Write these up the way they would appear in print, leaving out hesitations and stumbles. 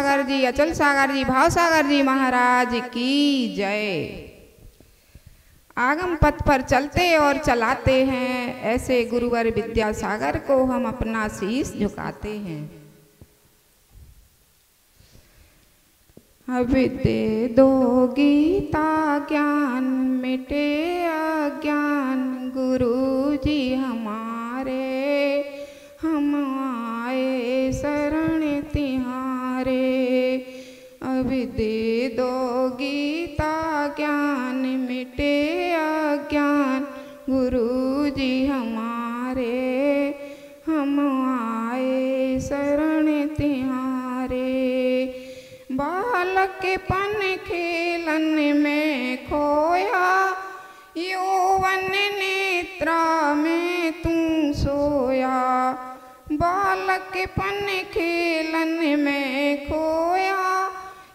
सागर जी, अचल सागर जी, भाव सागर जी महाराज की जय। आगम पथ पर चलते और चलाते हैं, ऐसे गुरुवर विद्यासागर को हम अपना शीश झुकाते हैं। अब दे दो गीता ज्ञान, मिटे अज्ञान, गुरु जी हमारे, हम आए शरण तिहारे। अब दे दो गीता ज्ञान, मिटे अज्ञान, गुरु जी हमारे, हम आए शरण तिहारे। बालक पन खेलन में खोया, यौवन नेत्रा में तू सोया। बालक पन खेलन में खोया,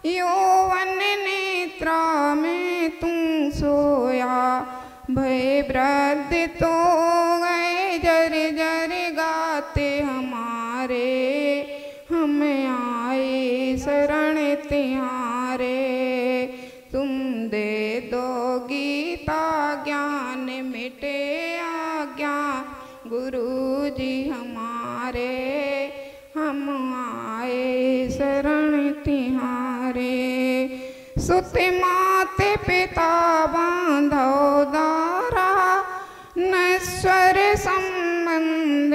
यौवन नेत्रा में तू सोया। भय वृद्ध तो गए जर जर गाते हमारे, हम आए शरण तिहारे। तुम दे दो गीता ज्ञान, मिटे अज्ञान, गुरु जी हमारे, हम आए शरण तिहारे। सुत माते पिता बांधो दारा, नश्वर संबंध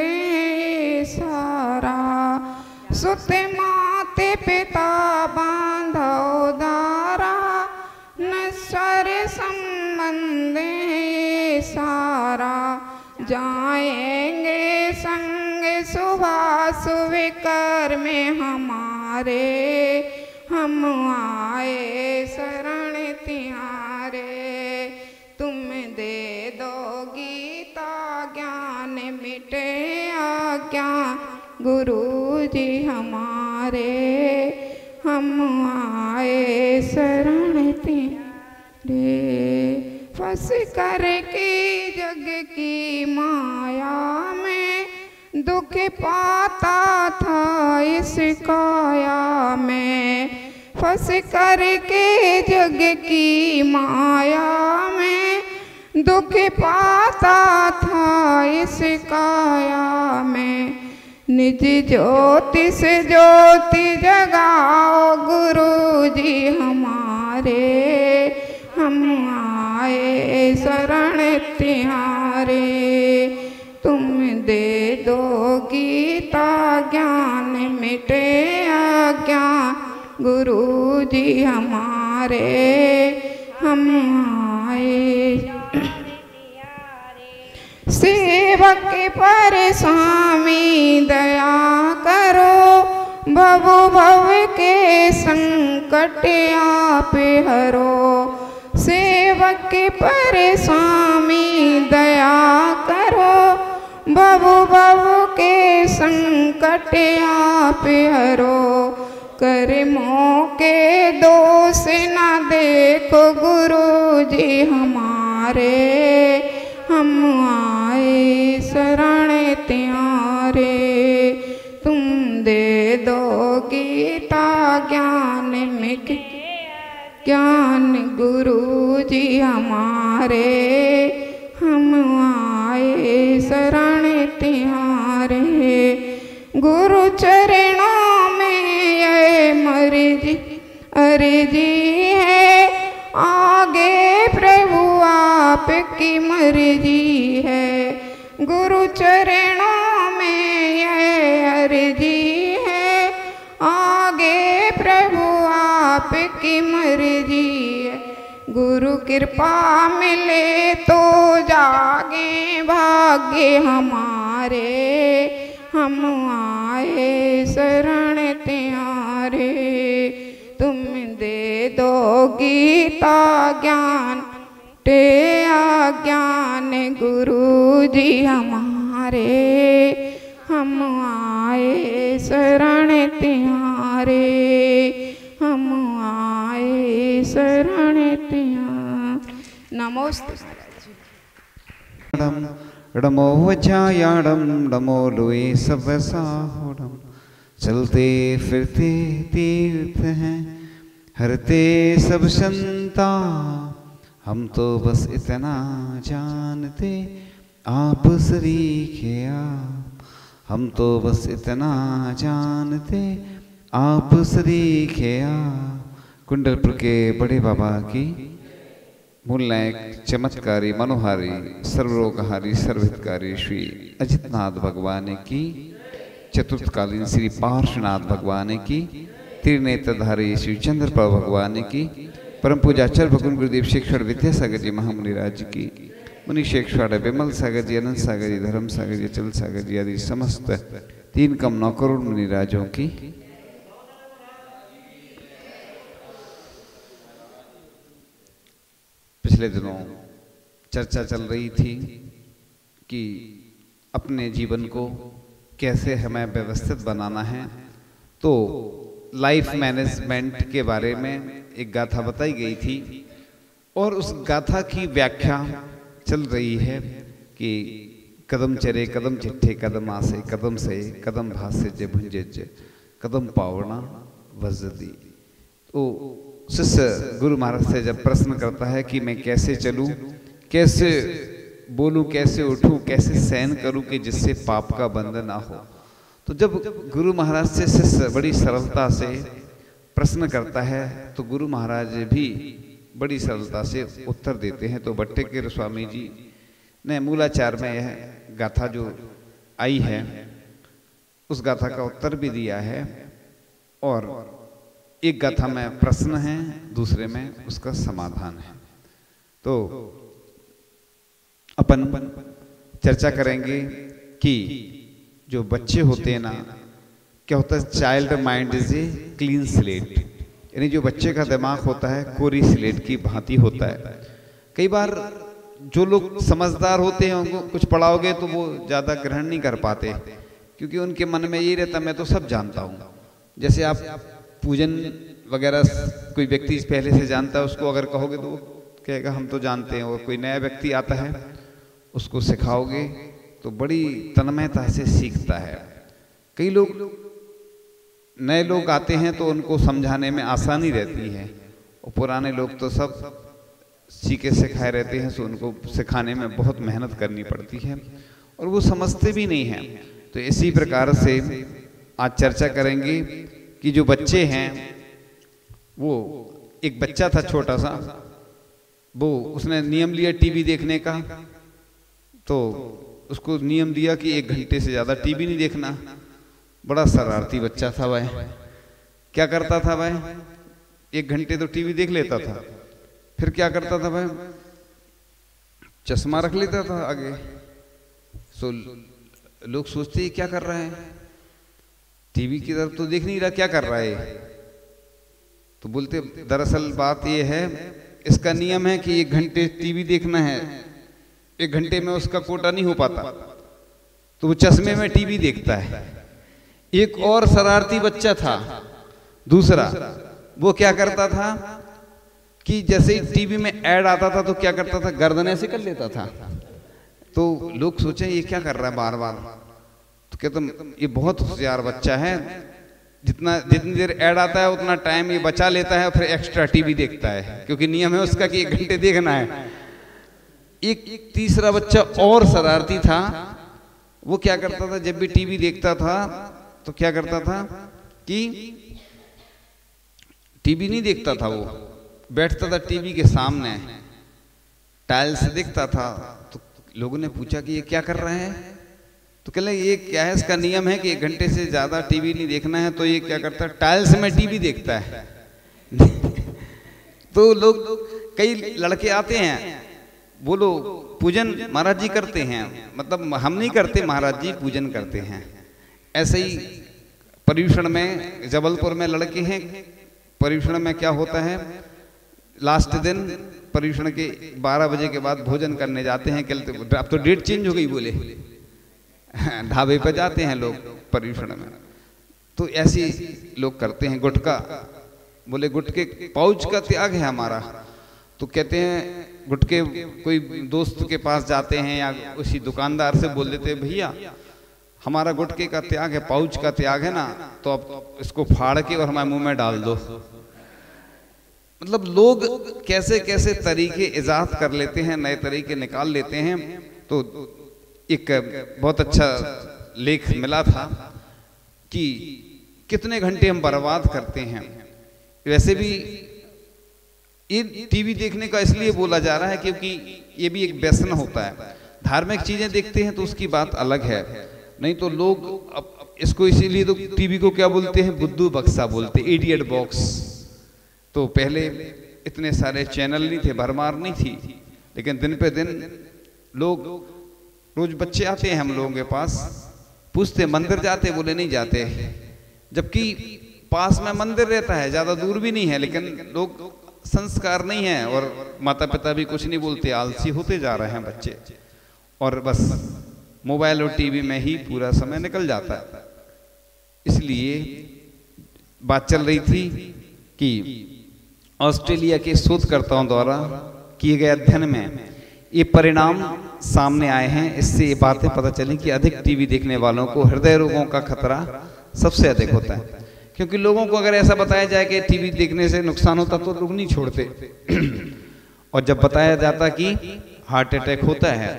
सारा। सुत माते पिता बांधो दारा, नश्वर संबंध सारा। जाएंगे संग सुबह सुविकर में हमारे, हम आए शरण तिहारे। तुम दे दो गीता ज्ञान, मिटे अज्ञान, गुरु जी हमारे, हम आए शरण तिहारे। फंस कर के जग की माया में, दुख पाता था इस काया में। फंस कर के जग की माया में, दुख पाता था इस काया में। निज ज्योति से ज्योति जगाओ गुरु जी हमारे, हम आए शरण तिहारे। तुम दे दो गीता ज्ञान, मिटे अज्ञान, गुरु जी हमारे, हम आए। सेवक पर स्वामी दया करो, भव भव के संकट आप हरो। सेवक पर स्वामी दया करो, भव भव के संकट आप हरो। कर्मों के दोष न देखो गुरु जी हमारे, हम आए शरण तिहारे। तुम दे दो गीता ज्ञान, मिटे ज्ञान, गुरु जी हमारे, हम आए शरण तिहारे। गुरु चरणों में ये मर्जी अर्जी है, आगे प्रभु आपकी मर्जी है। गुरु चरणों में ये अर्जी है, आगे प्रभु आपकी मर्जी है। गुरु कृपा मिले तो जागे भाग्य हमारे, हम आए शरण तिहारे। तुम दे दो गीता ज्ञान, मिटे अज्ञान, गुरु जी हमारे, हम आए शरण तिहारे, हम आए शरण तिहारे। नमोस्तु। इडमो वज्रायाडम डमो लुई सबसाहोडम चलते फिरते तीर्थ हैं, हरते सब संता, हम तो बस इतना जानते आप सरीखे आप, हम तो बस इतना जानते आप सरीखे आप। कुंडलपुर के बड़े बाबा की मूल नायक चमत्कारी मनोहारी सर्वरोगहारी सर्वहितकारी श्री अजितनाथ भगवान की, चतुर्थकालीन श्री पार्श्वनाथ भगवान की, त्रिनेत्रधारी श्री चंद्रप्रभु भगवान की, परम पूजाचर भगवान गुरुदेव शेखर विद्यासागर जी महामुनि राज की, मुनि शेखर विमल सागर जी, अनंत सागर जी, धर्म सागर जी, चल सागर जी आदि समस्त 3 करोड़ मुनि राजों की। पिछले दिनों चर्चा चल रही थी कि अपने जीवन को कैसे हमें व्यवस्थित बनाना है, तो लाइफ मैनेजमेंट के बारे में एक गाथा बताई गई थी और उस गाथा की व्याख्या चल रही है कि कदम चरे कदम चिट्ठे कदम आसे, कदम से कदम भासे जे भुंजे जे, कदम पावना वजदी। तो शिष्य गुरु महाराज से जब प्रश्न करता है कि मैं कैसे चलूं, कैसे बोलूं, कैसे उठूं, कैसे सहन करूं कि जिससे पाप का बंधन ना हो, तो जब गुरु महाराज से शिष्य बड़ी सरलता से प्रश्न करता है तो गुरु महाराज भी बड़ी सरलता से उत्तर देते हैं। तो भट्टेकर स्वामी जी ने मूलाचार में यह गाथा जो आई है उस गाथा का उत्तर भी दिया है, और एक गाथा में प्रश्न है, दूसरे में उसका समाधान है। तो अपन चर्चा करेंगे कि जो बच्चे होते हैं ना, क्या होता है, child mind is a clean slate, यानी जो बच्चे का दिमाग होता है कोरी स्लेट की भांति होता है। कई बार जो लोग समझदार होते हैं उनको कुछ पढ़ाओगे तो वो ज़्यादा ग्रहण नहीं कर पाते, क्योंकि उनके मन में यही रहता मैं तो सब जानता हूँ। जैसे आप पूजन वगैरह कोई व्यक्ति पहले से जानता है, उसको अगर कहोगे तो वो कहेगा हम तो जानते हैं, और कोई नया व्यक्ति आता है उसको सिखाओगे तो बड़ी तन्मयता से सीखता है। कई लोग नए लोग आते हैं तो उनको समझाने में आसानी रहती है, और पुराने लोग तो सब सीखे सिखाए रहते हैं, तो उनको सिखाने में बहुत मेहनत करनी पड़ती है और वो समझते भी नहीं हैं। तो इसी प्रकार से आज चर्चा करेंगे कि जो बच्चे हैं, वो एक बच्चा था छोटा सा, वो उसने नियम लिया टीवी देखने का, तो उसको नियम दिया कि 1 घंटे से ज़्यादा टीवी नहीं देखना। बड़ा शरारती बच्चा था वह। क्या करता था वह, 1 घंटे तो टीवी देख लेता था, फिर क्या करता था वह, चश्मा रख लेता था आगे। सो लोग सोचते क्या कर रहा है, टीवी की तरफ तो देख नहीं रहा, क्या कर रहा है। तो बोलते दरअसल बात यह है, इसका नियम है कि 1 घंटे टीवी देखना है, 1 घंटे में उसका कोटा नहीं हो पाता, तो वो चश्मे में टीवी देखता है। एक और शरारती बच्चा था दूसरा, वो क्या करता था कि जैसे ही टीवी में ऐड आता था तो क्या करता था, गर्दन ऐसे कर लेता था। तो लोग सोचे ये क्या कर रहा है बार बार, तो कहते ये बहुत होशियार बच्चा है, जितनी देर ऐड आता है उतना टाइम ये बचा लेता है, फिर एक्स्ट्रा टीवी देखता है, क्योंकि नियम है उसका कि 1 घंटे देखना है। एक तीसरा बच्चा और शरारती था, वो क्या करता था, जब भी टीवी देखता था तो क्या करता था कि टीवी नहीं देखता था, वो बैठता था टीवी के सामने, टाइल्स देखता था। तो लोगों ने पूछा कि ये क्या कर रहे हैं, तो कहले ये क्या है, इसका नियम है कि 1 घंटे से ज्यादा टीवी नहीं देखना है, तो ये क्या करता है, टाइल्स में टीवी देखता है। तो लोग कई लड़के आते हैं, बोलो पूजन महाराज जी करते हैं, मतलब हम नहीं करते, महाराज जी पूजन करते हैं। ऐसे ही पर्यूषण में, जबलपुर में लड़के हैं, पर्यूषण में क्या होता है, लास्ट दिन पर्यूषण के 12 बजे के बाद भोजन करने जाते हैं। कहते अब तो डेट चेंज हो गई, बोले ढाबे पे जाते हैं लोग पर्यूषण में। तो ऐसे लोग करते हैं। गुटखा, बोले गुटके पाउच का त्याग है हमारा, तो कहते हैं गुटके कोई दोस्त के पास जाते हैं या उसी दुकानदार से बोल देते हैं भैया हमारा गुटखे का त्याग है, पाउच का त्याग है ना, तो अब इसको फाड़ के और हमारे मुंह में डाल दो। मतलब लोग कैसे कैसे तरीके इजाद कर लेते हैं, नए तरीके निकाल लेते हैं। तो एक बहुत अच्छा लेख मिला था कि कितने घंटे हम बर्बाद करते हैं। वैसे भी ये टीवी देखने का इसलिए बोला जा रहा है क्योंकि ये भी एक व्यसन होता है। धार्मिक चीजें देखते हैं तो उसकी बात अलग है, नहीं तो लोग अब इसको इसीलिए तो टीवी को क्या बोलते हैं, बुद्धू बक्सा बोलते, इडियट बॉक्स। तो पहले इतने सारे चैनल नहीं थे, भरमार नहीं थी, लेकिन दिन पे दिन लोग, रोज बच्चे आते हैं हम लोगों के पास, पूछते मंदिर जाते, बोले नहीं जाते, जबकि पास में मंदिर रहता है, ज्यादा दूर भी नहीं है, लेकिन लोग संस्कार नहीं है और माता पिता भी कुछ नहीं बोलते, आलसी होते जा रहे हैं बच्चे, और बस मोबाइल और टीवी में ही पूरा समय निकल जाता है। इसलिए बात चल रही थी कि ऑस्ट्रेलिया के शोधकर्ताओं द्वारा किए गए अध्ययन में ये परिणाम सामने आए हैं। इससे ये बातें पता चली कि अधिक टीवी देखने वालों को हृदय रोगों का खतरा सबसे अधिक होता है। क्योंकि लोगों को अगर ऐसा बताया जाए कि टीवी देखने से नुकसान होता तो लोग नहीं छोड़ते, और जब बताया जाता कि हार्ट अटैक होता है,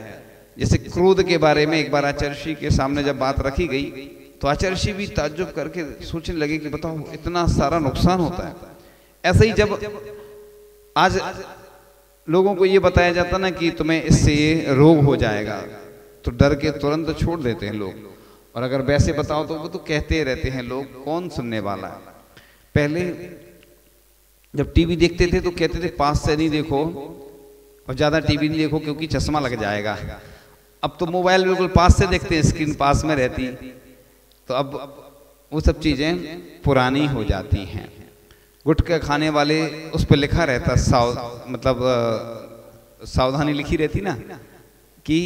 जैसे क्रोध के बारे में एक बार आचार्य श्री के सामने जब बात रखी गई तो आचार्य श्री भी ताज्जुब करके सोचने लगे कि बताओ इतना सारा नुकसान होता है। ऐसे ही जब आज लोगों को ये बताया जाता ना कि तुम्हें इससे ये रोग हो जाएगा, तो डर के तुरंत छोड़ देते हैं लोग, और अगर वैसे बताओ तो वो तो कहते रहते हैं लोग, कौन सुनने वाला है। पहले जब टीवी देखते थे तो कहते थे पास से नहीं देखो और ज्यादा टीवी नहीं देखो क्योंकि चश्मा लग जाएगा। अब तो मोबाइल बिल्कुल पास से देखते हैं, स्क्रीन पास में रहती, तो अब वो सब चीजें पुरानी हो जाती हैं। गुटखा खाने वाले उस पर लिखा रहता, सावधानी लिखी रहती ना कि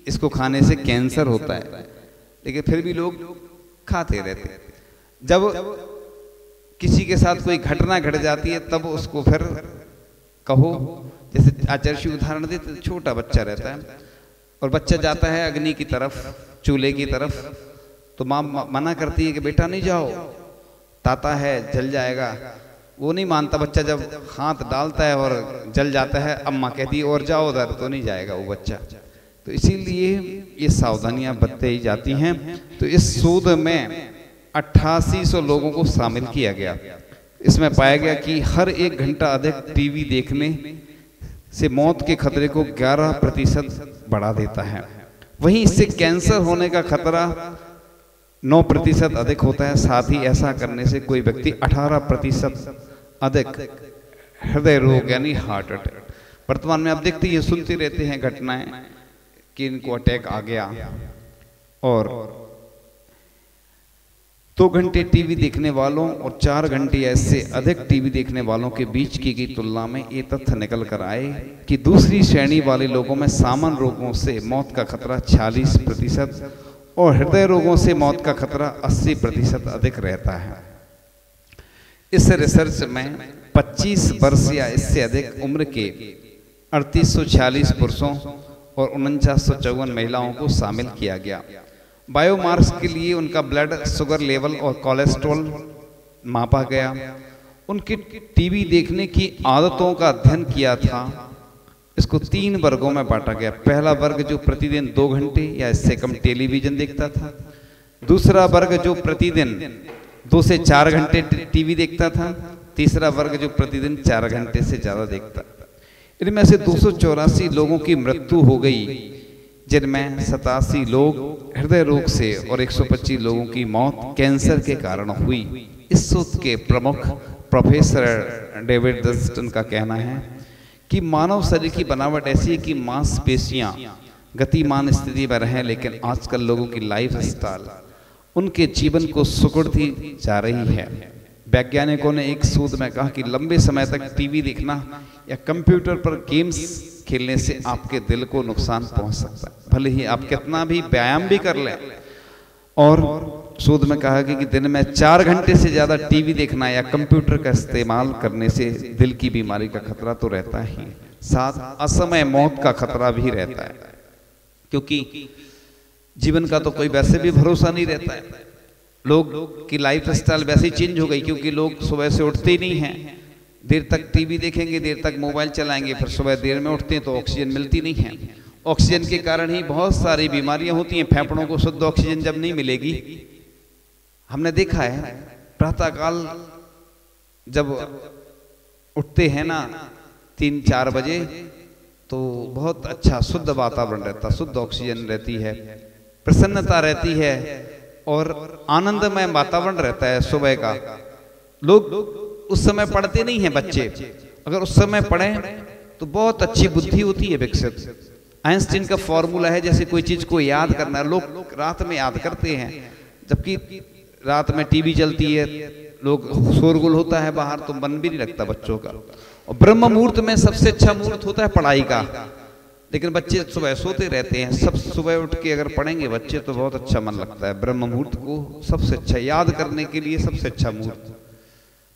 इसको खाने से कैंसर होता है, लेकिन फिर भी लोग खाते रहते। जब किसी के साथ कोई घटना घट जाती है तब उसको फिर कहो, जैसे आचार्य श्री उदाहरण देते, छोटा बच्चा रहता है और बच्चा जाता है अग्नि की तरफ, चूल्हे की तरफ, तो माँ मना करती है कि बेटा नहीं जाओ, ताता है जल जाएगा। वो नहीं मानता बच्चा, जब हाथ डालता है और जल जाता है, अम्मा कहती है और जाओ उधर, तो नहीं जाएगा वो बच्चा। तो इसीलिए ये सावधानियां बरती ही जाती हैं। तो इस शोध में 8800 लोगों को शामिल किया गया। इसमें पाया गया कि हर 1 घंटा अधिक टीवी देखने से मौत के खतरे को 11% बढ़ा देता है। वहीं इससे कैंसर होने का खतरा 9% अधिक होता है। साथ ही ऐसा करने से कोई व्यक्ति 18% अधिक हृदय रोग यानी हार्ट अटैक। वर्तमान में आप देखते हैं, सुनते रहते हैं घटनाएं कि इनको अटैक आ गया। और 2 घंटे टीवी देखने वालों और 4 घंटे ऐसे अधिक टीवी देखने वालों के बीच की गई तुलना में ये तथ्य निकल कर आए कि दूसरी श्रेणी वाले लोगों में सामान्य रोगों से मौत का खतरा 46% और हृदय रोगों से मौत का खतरा 80% अधिक रहता है। इस रिसर्च में 25 वर्ष या इससे अधिक उम्र के 3846 पुरुषों और 4954 महिलाओं को शामिल किया गया। बायोमार्क्स के लिए उनका ब्लड शुगर लेवल और कोलेस्ट्रॉल मापा गया। उनकी टीवी देखने की आदतों का अध्ययन किया था। इसको 3 वर्गों में बांटा गया। पहला वर्ग जो प्रतिदिन 2 घंटे या इससे कम टेलीविजन देखता था। दूसरा वर्ग जो प्रतिदिन 2 से 4 घंटे टीवी देखता था। तीसरा वर्ग जो प्रतिदिन 4 घंटे से ज्यादा देखता। इनमें से 284 लोगों की मृत्यु हो गई, जिनमें 87 लोग हृदय रोग से और 125 लोगों की मौत कैंसर के कारण हुई। इस शोध के प्रमुख प्रोफेसर डेविड डस्टन का कहना है कि मानव शरीर की बनावट ऐसी है कि मांसपेशियां गतिमान स्थिति में रहें, लेकिन आजकल लोगों की लाइफ स्टाइल उनके जीवन को सिकुड़ती जा रही है। वैज्ञानिकों ने एक शोध में कहा कि लंबे समय तक टीवी देखना या कंप्यूटर पर गेम्स खेलने से आपके दिल को नुकसान पहुंच सकता है, भले ही आप कितना भी व्यायाम भी कर लें। और शोध में कहा कि दिन में 4 घंटे से ज्यादा टीवी देखना या कंप्यूटर का इस्तेमाल करने से दिल की बीमारी का खतरा तो रहता ही, साथ असमय मौत का खतरा भी रहता है। क्योंकि जीवन का तो कोई वैसे भी भरोसा नहीं रहता है। लोग की लाइफ स्टाइल वैसे ही चेंज हो गई, क्योंकि लोग सुबह से उठते ही नहीं हैं, देर तक टीवी देखेंगे, देर तक मोबाइल चलाएंगे, फिर सुबह देर में उठते हैं तो ऑक्सीजन मिलती नहीं है। ऑक्सीजन के कारण ही बहुत सारी बीमारियां होती हैं। फेफड़ों को शुद्ध ऑक्सीजन जब नहीं मिलेगी, हमने देखा है प्रातःकाल जब उठते हैं ना 3-4 बजे, तो बहुत अच्छा शुद्ध वातावरण रहता, शुद्ध ऑक्सीजन रहती है, प्रसन्नता रहती है और आनंदमय वातावरण रहता है सुबह का। लोग उस समय पढ़ते नहीं हैं बच्चे, अगर उस समय पढ़ें तो बहुत अच्छी बुद्धि होती है विकसित। आइंस्टीन का फॉर्मूला है, जैसे कोई चीज को याद करना है, लोग रात में याद करते हैं, जबकि रात में टीवी चलती है, लोग शोरगुल होता है बाहर, तो मन भी नहीं लगता बच्चों का। और ब्रह्म मुहूर्त में सबसे अच्छा मुहूर्त होता है पढ़ाई का, लेकिन बच्चे सुबह सोते रहते हैं। सब सुबह उठ के अगर पढ़ेंगे बच्चे तो बहुत अच्छा मन लगता है। ब्रह्म मुहूर्त को सबसे अच्छा याद करने के लिए सबसे अच्छा मुहूर्त।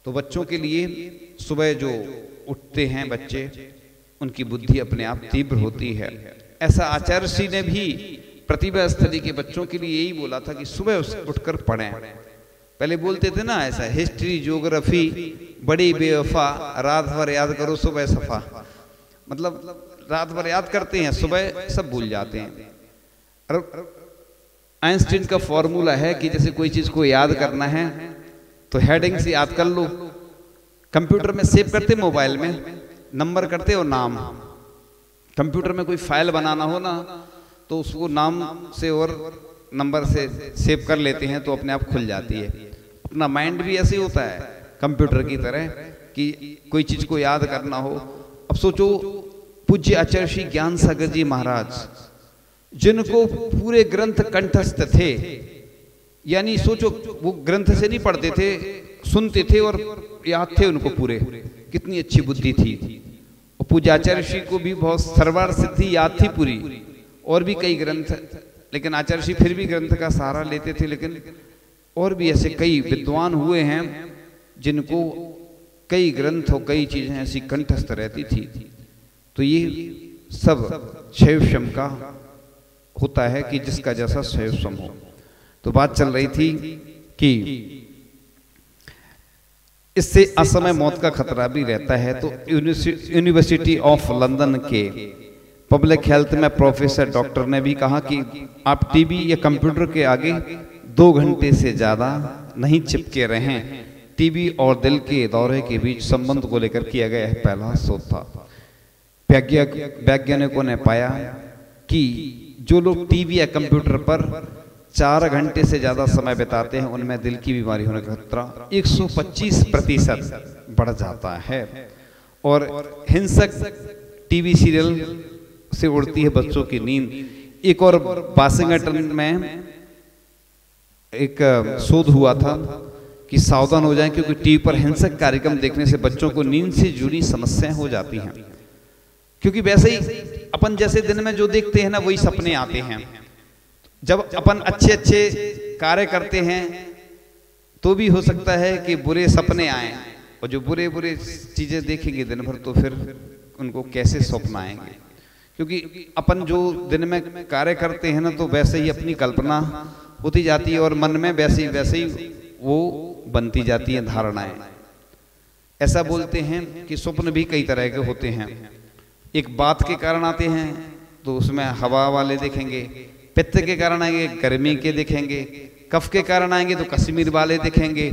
तो बच्चों के लिए सुबह जो उठते हैं बच्चे, उनकी बुद्धि अपने आप तीव्र होती है। ऐसा आचार्य श्री ने भी प्रतिभा स्थली के बच्चों के लिए यही बोला था कि सुबह उठकर पढ़ें। पहले बोलते थे ना ऐसा, हिस्ट्री ज्योग्राफी बड़ी बेवफा, रात भर याद करो सुबह सफा। मतलब रात भर याद करते हैं, सुबह सब भूल जाते हैं। और आइंस्टीन का फॉर्मूला है कि जैसे कोई चीज को याद करना है तो हेडिंग से याद कर लो। कंप्यूटर में सेव करते, मोबाइल में नंबर करते और नाम। कंप्यूटर में कोई फाइल बनाना हो ना तो उसको नाम से और नंबर से सेव कर लेते हैं तो अपने आप खुल जाती है। अपना माइंड भी ऐसे ही होता है कंप्यूटर की तरह कि कोई चीज को याद करना हो। अब सोचो पूज्य आचार्य श्री ज्ञान सागर जी महाराज, जिनको पूरे ग्रंथ कंठस्थ थे, यानी सोचो वो ग्रंथ से नहीं पढ़ते थे, सुनते थे और याद थे उनको पूरे, कितनी अच्छी बुद्धि थी। और पूज्य आचार्य श्री को भी बहुत सर्वार्थ सिद्धि याद थी पूरी, और भी कई ग्रंथ, लेकिन आचार्य श्री फिर भी ग्रंथ का सहारा लेते थे। लेकिन और भी ऐसे कई विद्वान हुए हैं जिनको कई ग्रंथ और कई चीजें ऐसी कंठस्थ रहती थी। तो ये सब शैव शम का होता है कि जिसका जैसा शैव शम हो। तो बात चल रही थी कि इससे असमय मौत का खतरा भी रहता है। तो यूनिवर्सिटी ऑफ लंदन के पब्लिक हेल्थ में प्रोफेसर डॉक्टर ने भी कहा कि आप टीवी या कंप्यूटर के आगे 2 घंटे से ज्यादा नहीं चिपके रहें। टीवी और दिल के दौरे के बीच संबंध को लेकर किया गया पहला शोध था। वैज्ञानिकों ने पाया कि जो लोग टीवी या कंप्यूटर पर 4 घंटे से ज्यादा समय बिताते हैं उनमें दिल की बीमारी होने का खतरा 125% बढ़ जाता है। और हिंसक टीवी सीरियल से उड़ती है बच्चों की नींद। एक और वाशिंगटन में एक शोध हुआ था कि सावधान हो जाएं, क्योंकि टीवी पर हिंसक कार्यक्रम देखने से बच्चों को नींद से जुड़ी समस्याएं हो जाती हैं। क्योंकि वैसे ही अपन जैसे दिन में जो देखते हैं ना वही सपने आते हैं। जब अपन अच्छे अच्छे कार्य करते हैं तो भी हो सकता है कि बुरे सपने आए, और जो बुरे बुरे चीजें देखेंगे दिन भर तो फिर उनको कैसे स्वप्न आएंगे। क्योंकि अपन जो दिन में कार्य करते हैं ना तो वैसे ही अपनी कल्पना होती जाती है और मन में वैसे ही वो बनती जाती है धारणाएं। ऐसा बोलते हैं कि स्वप्न भी कई तरह के होते हैं। एक बात के कारण आते हैं तो उसमें हवा वाले देखेंगे, पित्त के कारण आएंगे गर्मी के देखेंगे, कफ के कारण आएंगे तो कश्मीर वाले देखेंगे।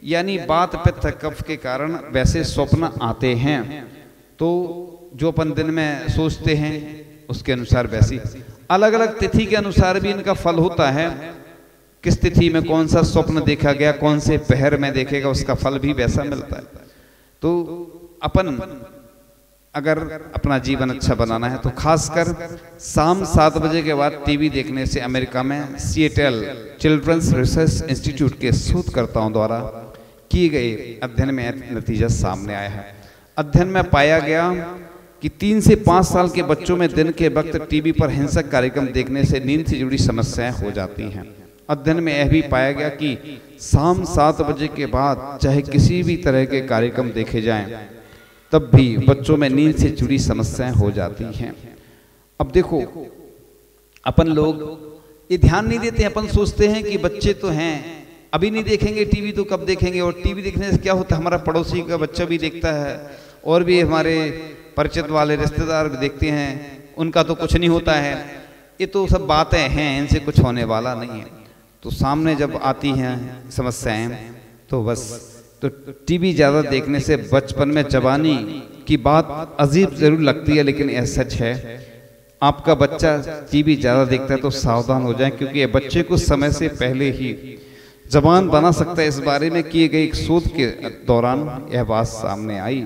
यानी बात पित्त कफ के कारण वैसे स्वप्न आते हैं। तो जो अपन दिन में सोचते हैं उसके अनुसार वैसी अलग अलग तिथि के अनुसार भी इनका फल होता है। किस तिथि में कौन सा स्वप्न देखा गया, कौन से पहर में देखेगा, उसका फल भी वैसा मिलता है। तो अपन अगर अपना जीवन अच्छा बनाना है तो खासकर शाम 7 बजे के बाद टीवी देखने से अमेरिका में सिएटल चिल्ड्रंस रिसर्च इंस्टीट्यूट के शोधकर्ताओं द्वारा किए गए अध्ययन में नतीजा सामने आया है। अध्ययन में पाया गया कि 3 से 5 साल के बच्चों में दिन के वक्त टीवी पर हिंसक कार्यक्रम देखने से नींद से जुड़ी समस्याएं हो जाती हैं। अध्ययन में यह भी पाया गया कि शाम 7 बजे के बाद चाहे किसी भी तरह के कार्यक्रम देखे जाएं तब भी बच्चों में नींद से जुड़ी समस्याएं हो जाती हैं। अब देखो अपन लोग ये ध्यान नहीं देते। अपन सोचते हैं कि बच्चे तो हैं, अभी नहीं देखेंगे टीवी तो कब देखेंगे। और टीवी देखने से क्या होता है, हमारा पड़ोसी का बच्चा भी देखता है और भी हमारे परिचित वाले रिश्तेदार भी देखते हैं, उनका तो कुछ नहीं होता है। ये तो सब बातें हैं, इनसे कुछ होने वाला नहीं है। तो सामने जब आती हैं समस्याएं तो बस, तो टीवी ज़्यादा देखने से बचपन में जवानी की बात अजीब जरूर लगती है, लेकिन यह सच है। आपका बच्चा टीवी ज़्यादा देखता है तो सावधान हो जाए, क्योंकि ये बच्चे को समय से पहले ही जवान बना सकता है। इस बारे में किए गए एक शोध के दौरान यह बात सामने आई।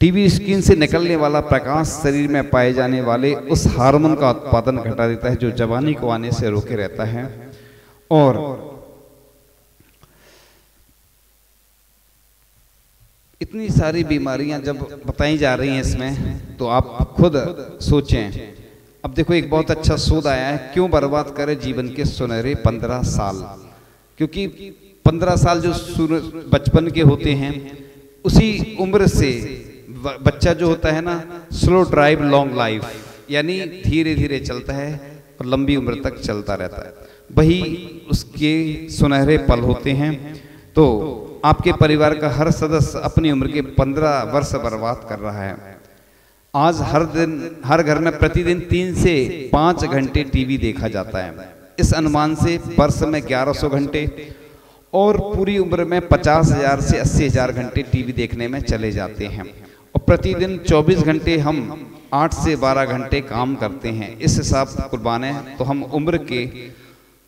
टीवी स्क्रीन से निकलने वाला प्रकाश शरीर में पाए जाने वाले उस हार्मोन का उत्पादन घटा देता है जो जवानी को आने से रोके रहता है। और इतनी सारी बीमारियां जब बताई जा रही हैं इसमें, तो आप खुद सोचें। अब देखो, एक बहुत अच्छा शोध आया है, क्यों बर्बाद करें जीवन के सुनहरे 15 साल। क्योंकि 15 साल जो बचपन के होते हैं, उसी उम्र से बच्चा जो होता है ना, स्लो ड्राइव लॉन्ग लाइफ, यानी धीरे धीरे चलता है और लंबी उम्र तक चलता रहता है। वही उसके सुनहरे पल होते हैं। तो आपके परिवार का हर सदस्य अपनी उम्र के 15 वर्ष बर्बाद कर रहा है। आज हर दिन हर घर में प्रतिदिन 3 से 5 घंटे टीवी देखा जाता है। इस अनुमान से वर्ष में 1100 घंटे और पूरी उम्र में 50,000 से 80,000 घंटे टीवी देखने में चले जाते हैं। और प्रतिदिन 24 घंटे हम 8 से 12 घंटे काम करते हैं। इस हिसाब कुर्बाने तो हम उम्र के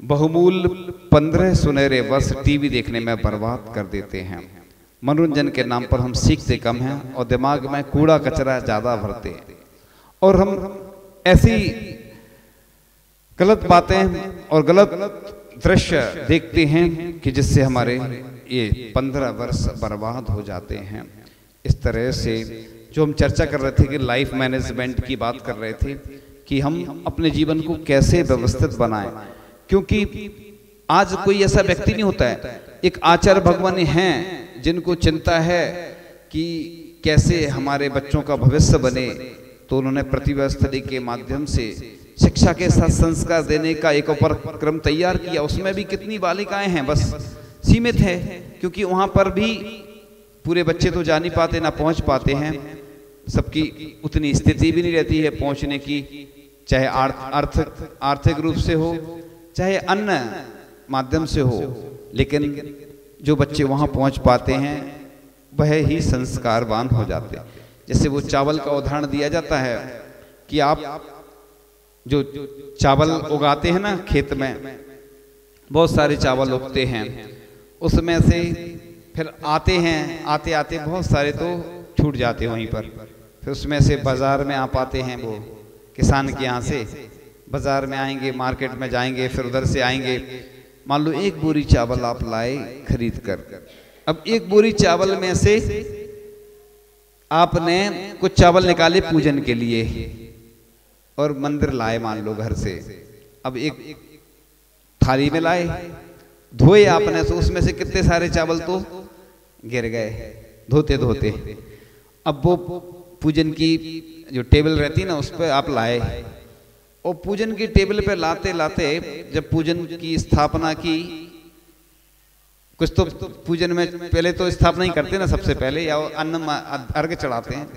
बहुमूल्य 15 सुनहरे वर्ष टीवी देखने में बर्बाद कर देते हैं। मनोरंजन के नाम पर हम सीखते कम हैं और दिमाग में कूड़ा कचरा ज़्यादा भरते हैं। और हम ऐसी गलत बातें और गलत दृश्य देखते हैं कि जिससे हमारे ये 15 वर्ष बर्बाद हो जाते हैं। इस तरह से जो हम चर्चा कर रहे थे कि लाइफ मैनेजमेंट की बात कर रहे थे कि हम अपने जीवन को कैसे व्यवस्थित बनाएं, क्योंकि आज कोई ऐसा व्यक्ति नहीं होता है। एक आचार्य भगवान हैं जिनको चिंता है कि कैसे हमारे बच्चों का भविष्य बने, तो उन्होंने प्रतिभा स्थली के माध्यम से शिक्षा के साथ संस्कार देने का एक उपक्रम तैयार किया। उसमें भी कितनी बालिकाएं हैं, बस सीमित है, क्योंकि वहां पर भी पूरे बच्चे तो जा नहीं पाते, ना पहुंच पाते हैं। सबकी उतनी स्थिति भी नहीं रहती है पहुंचने की, चाहे आर्थिक रूप से हो, चाहे अन्य माध्यम से हो। लेकिन जो बच्चे वहां पहुंच पाते हैं वह ही संस्कारवान हो जाते हैं। जैसे वो चावल का उदाहरण दिया जाता है कि आप जो चावल उगाते हैं ना खेत में, बहुत सारे चावल उगते हैं, उसमें से फिर आते आते बहुत सारे तो छूट जाते हैं वहीं पर। फिर उसमें से बाजार में आ पाते हैं, वो किसान के यहाँ से बाजार में आएंगे, मार्केट में जाएंगे, फिर उधर से आएंगे। मान लो एक बोरी चावल आप लाए खरीद कर। अब एक बोरी चावल में से आपने कुछ चावल निकाले पूजन के लिए और मंदिर लाए, मान लो घर से। अब एक थाली में लाए, धोए आपने, तो उसमें से कितने सारे चावल तो गिर गए धोते धोते। अब वो पूजन की जो टेबल रहती ना, उस पर आप लाए, और पूजन की टेबल पे लाते लाते जब पूजन की स्थापना की, कुछ तो पूजन में पहले तो स्थापना ही करते ना सबसे पहले, या अन्न अर्घ चढ़ाते हैं,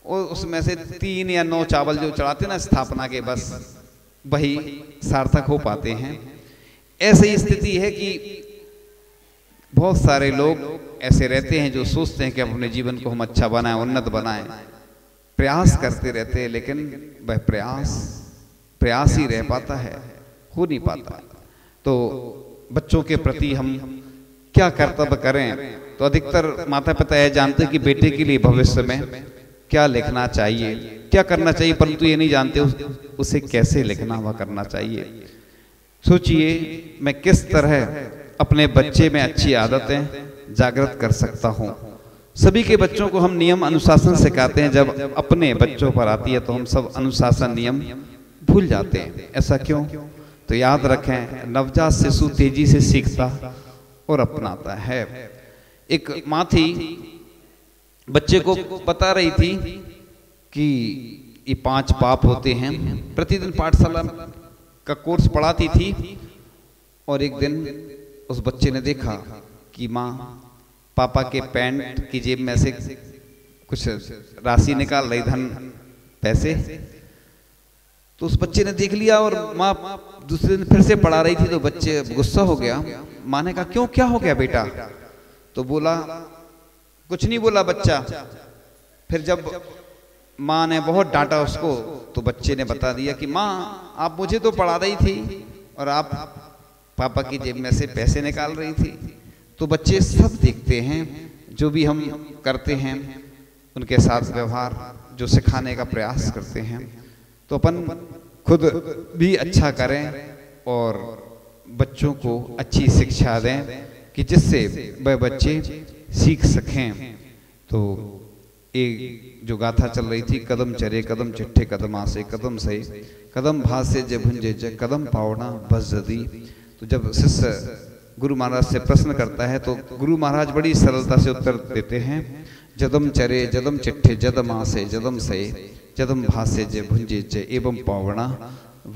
और उसमें से 3 या 9 चावल जो चढ़ाते ना स्थापना के, बस वही सार्थक हो पाते हैं। ऐसी स्थिति है कि बहुत सारे लोग ऐसे रहते हैं जो सोचते हैं कि अपने जीवन को हम अच्छा बनाएं, उन्नत बनाएं, प्रयास करते रहते हैं, लेकिन वह प्रयास ही रह पाता है, हो नहीं पाता। तो बच्चों के प्रति हम क्या कर्तव्य करें, तो अधिकतर माता पिता यह जानते हैं कि बेटे के लिए भविष्य में क्या लिखना चाहिए, क्या करना चाहिए, परंतु ये नहीं जानते उसे कैसे लिखना व करना चाहिए। सोचिए मैं किस तरह अपने बच्चे में अच्छी आदतें जागृत कर सकता हूँ। सभी के बच्चों को हम नियम अनुशासन सिखाते हैं, जब अपने बच्चों पर आती है तो हम सब अनुशासन नियम भूल जाते हैं। ऐसा क्यों? तो याद रखें, नवजात शिशु तेजी से सीखता और अपनाता है। एक माँ थी, बच्चे को बता रही थी कि ये 5 पाप होते हैं। प्रतिदिन पाठशाला का कोर्स पढ़ाती थी और एक दिन उस बच्चे ने देखा कि माँ पापा के पैंट की जेब में से कुछ राशि निकाल रही, धन पैसे। तो उस बच्चे ने देख लिया और माँ दूसरे दिन फिर से पढ़ा रही थी, तो बच्चे गुस्सा हो गया। माँ ने कहा क्यों, क्या हो गया बेटा? तो बोला कुछ नहीं बोला बच्चा। फिर जब माँ ने बहुत डांटा उसको तो बच्चे ने बता दिया कि माँ आप मुझे तो पढ़ा रही थी और आप पापा की जेब में से पैसे निकाल रही थी। तो बच्चे सब देखते हैं, जो भी हम करते हैं उनके साथ व्यवहार जो सिखाने का प्रयास करते हैं, तो अपन खुद भी अच्छा करें और बच्चों को अच्छी शिक्षा दें कि जिससे वह बच्चे सीख सकें। तो एक जो गाथा चल रही थी, कदम चरे कदम चिट्ठे कदम आसे कदम सही कदम भासे जय भुंजे जय कदम पावना बस जदी। तो जब शिष्य गुरु महाराज से प्रश्न करता है तो गुरु महाराज बड़ी सरलता से उत्तर देते हैं, जदम चरे जदम चिट्ठे जदम आसे जदम सही जदम भासे जय भुंजे जय एवं पावना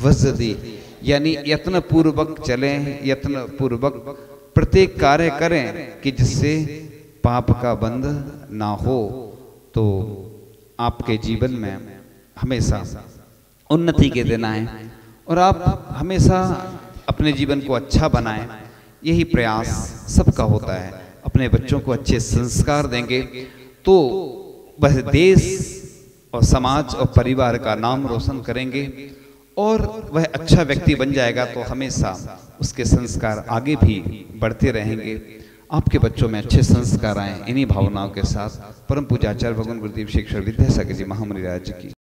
वजदी। यानी यत्न पूर्वक चलें, यत्न पूर्वक प्रत्येक कार्य करें कि जिससे पाप का बंध ना हो, तो आपके जीवन में हमेशा उन्नति के दिन आए और आप हमेशा अपने जीवन को अच्छा बनाएं। यही प्रयास सबका होता है। अपने बच्चों को अच्छे संस्कार देंगे तो वह देश और समाज और परिवार का नाम रोशन करेंगे और वह अच्छा व्यक्ति बन जाएगा, तो हमेशा उसके संस्कार आगे भी बढ़ते रहेंगे। आपके बच्चों में अच्छे संस्कार आए, इन्हीं भावनाओं के साथ परम पूज्य आचार्य भगवान गुरुदेव श्री विद्यासागर जी महामुनि राज की